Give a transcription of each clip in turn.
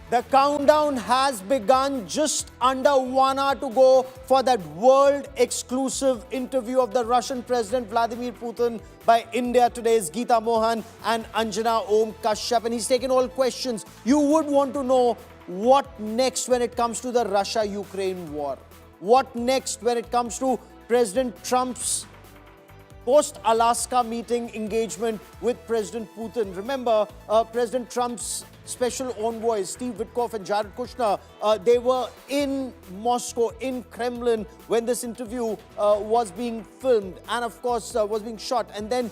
The countdown has begun. Just under 1 hour to go for that world-exclusive interview of the Russian President Vladimir Putin by India Today's Geeta, Mohan and Anjana Kashyap. And he's taken all questions. You would want to know what next when it comes to the Russia-Ukraine war. What next when it comes to President Trump's post-Alaska meeting engagement with President Putin. Remember, President Trump's special envoys, Steve Witkoff and Kushner, they were in Moscow, in Kremlin, when this interview was being filmed and, of course, was being shot. And then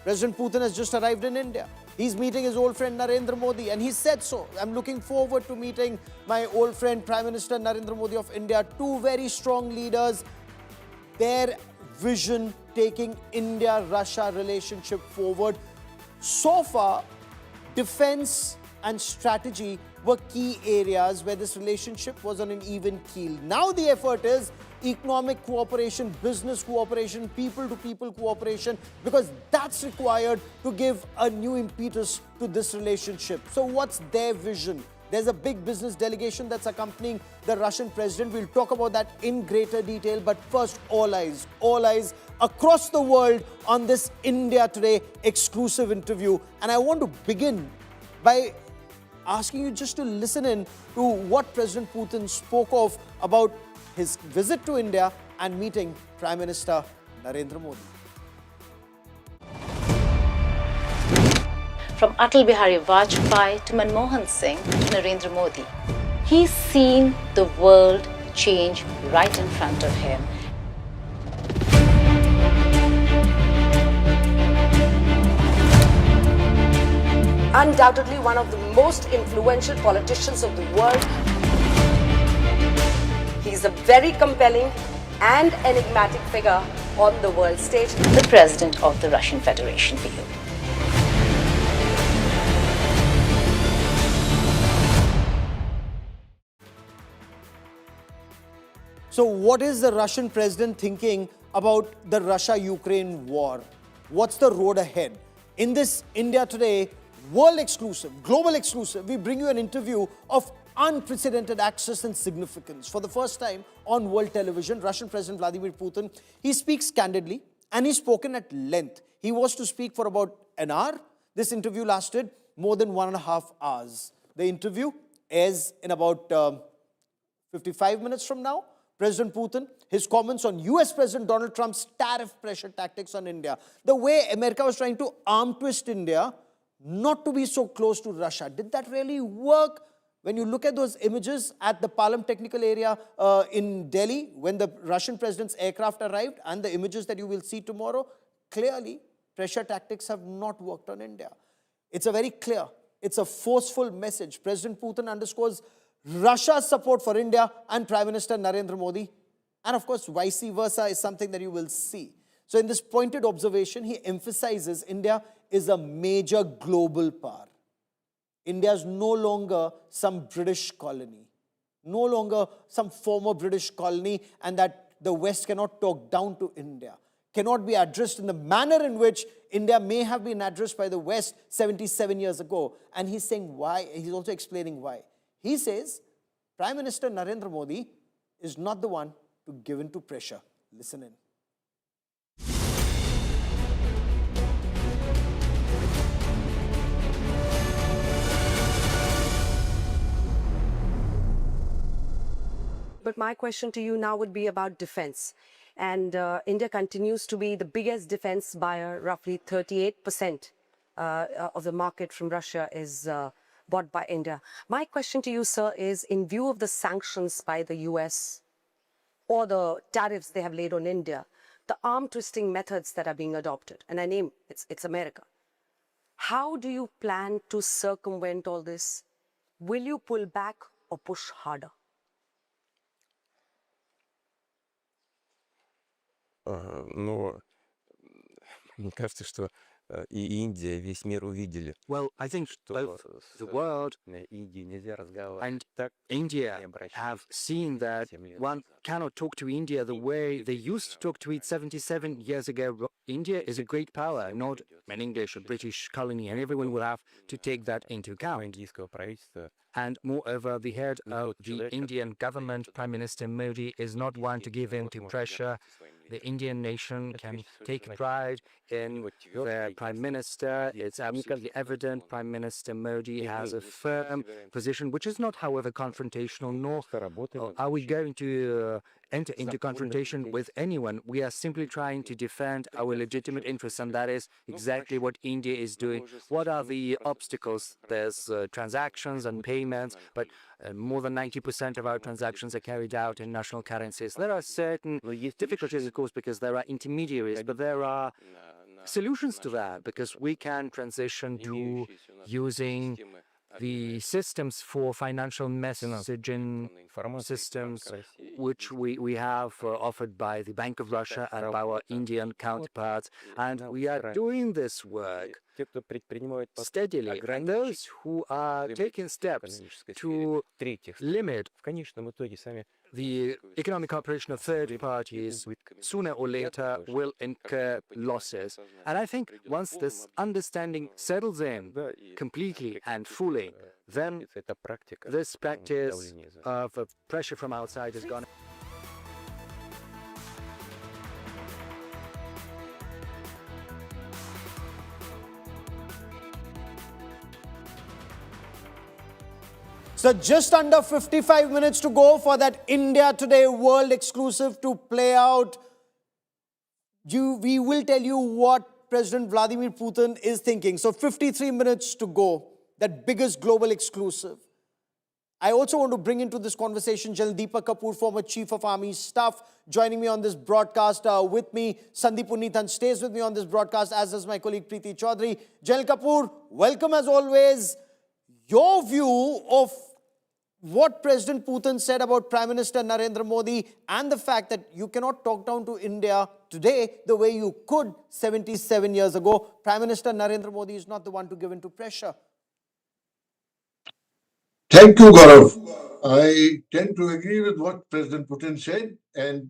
President Putin has just arrived in India. He's meeting his old friend Narendra Modi, and he said so. I'm looking forward to meeting my old friend Prime Minister Narendra Modi of India. Two very strong leaders. Their vision taking India-Russia relationship forward. So far, defense and strategy were key areas where this relationship was on an even keel. Now the effort is economic cooperation, business cooperation, people-to-people cooperation, because that's required to give a new impetus to this relationship. So what's their vision? There's a big business delegation that's accompanying the Russian president. We'll talk about that in greater detail. But first, all eyes across the world on this India Today exclusive interview. And I want to begin by asking you just to listen in to what President Putin spoke of about his visit to India and meeting Prime Minister Narendra Modi. From Atal Bihari Vajpayee to Mohan Singh to Narendra Modi, he's seen the world change right in front of him. Undoubtedly one of the most influential politicians of the world. He's a very compelling and enigmatic figure on the world stage. The President of the Russian Federation for you. So what is the Russian president thinking about the Russia-Ukraine war? What's the road ahead? In this India Today world exclusive, global exclusive, we bring you an interview of unprecedented access and significance. For the first time on world television, Russian President Vladimir Putin, he speaks candidly and he's spoken at length. He was to speak for about an hour. This interview lasted more than 1.5 hours. The interview is in about 55 minutes from now. President Putin, his comments on US President Donald Trump's tariff pressure tactics on India. The way America was trying to arm twist India not to be so close to Russia. Did that really work? When you look at those images at the Palam Technical Area in Delhi, when the Russian president's aircraft arrived, and the images that you will see tomorrow, clearly pressure tactics have not worked on India. It's a very clear, it's a forceful message. President Putin underscores Russia's support for India and Prime Minister Narendra Modi. And of course, vice versa is something that you will see. So in this pointed observation, he emphasizes India is a major global power. India is no longer some British colony, no longer some former British colony, and that the West cannot talk down to India, cannot be addressed in the manner in which India may have been addressed by the West 77 years ago. And he's saying why, he's also explaining why. He says, Prime Minister Narendra Modi is not the one to give in to pressure. Listen in. But my question to you now would be about defense. And India continues to be the biggest defense buyer. Roughly 38% of the market from Russia is bought by India. My question to you, sir, is in view of the sanctions by the US or the tariffs they have laid on India, the arm twisting methods that are being adopted, and I name it's America. How do you plan to circumvent all this? Will you pull back or push harder? Но мне кажется, что и Индия, весь мир увидели, Well, I think что both с the world Индией нельзя разговаривать and так, India не обращаясь have seen that 7 лет one назад. cannot talk to India the way they used to talk to it 77 years ago. India is a great power, not an English or British colony, and everyone will have to take that into account. индийского правительства And moreover, the head of the Indian government, Prime Minister Modi, is not one to give in to pressure. The Indian nation can take pride in their Prime Minister. It's absolutely evident Prime Minister Modi has a firm position, which is not, however, confrontational, nor are we going to enter into confrontation with anyone. We are simply trying to defend our legitimate interests, and that is exactly what India is doing. What are the obstacles? There's transactions and payments, but more than 90% of our transactions are carried out in national currencies. There are certain difficulties, of course, because there are intermediaries, but there are solutions to that, because we can transition to using the systems for financial messaging systems, which we have offered by the Bank of Russia and by our Indian counterparts. And we are doing this work steadily. And those who are taking steps to limit the economic cooperation of third parties sooner or later will incur losses. And I think once this understanding settles in completely and fully, then this practice of pressure from outside is gone. So just under 55 minutes to go for that India Today World Exclusive to play out. We will tell you what President Vladimir Putin is thinking. So 53 minutes to go, that biggest global exclusive. I also want to bring into this conversation General Deepak Kapoor, former Chief of Army Staff, joining me on this broadcast. With me, Sandeep Puneethan stays with me on this broadcast, as does my colleague Preeti Chaudhary. General Kapoor, welcome as always. Your view of what President Putin said about Prime Minister Narendra Modi and the fact that you cannot talk down to India today the way you could 77 years ago. Prime Minister Narendra Modi is not the one to give in to pressure. Thank you, Gaurav. I tend to agree with what President Putin said, and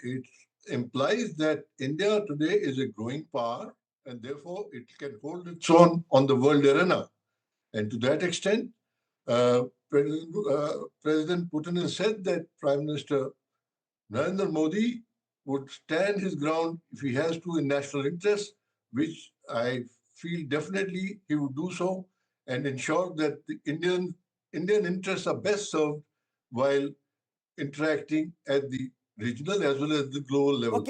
it implies that India today is a growing power, and therefore it can hold its own on the world arena. And to that extent, President Putin has said that Prime Minister Narendra Modi would stand his ground if he has to in national interests, which I feel definitely he would do so, and ensure that the Indian interests are best served while interacting at the regional as well as the global level. Okay.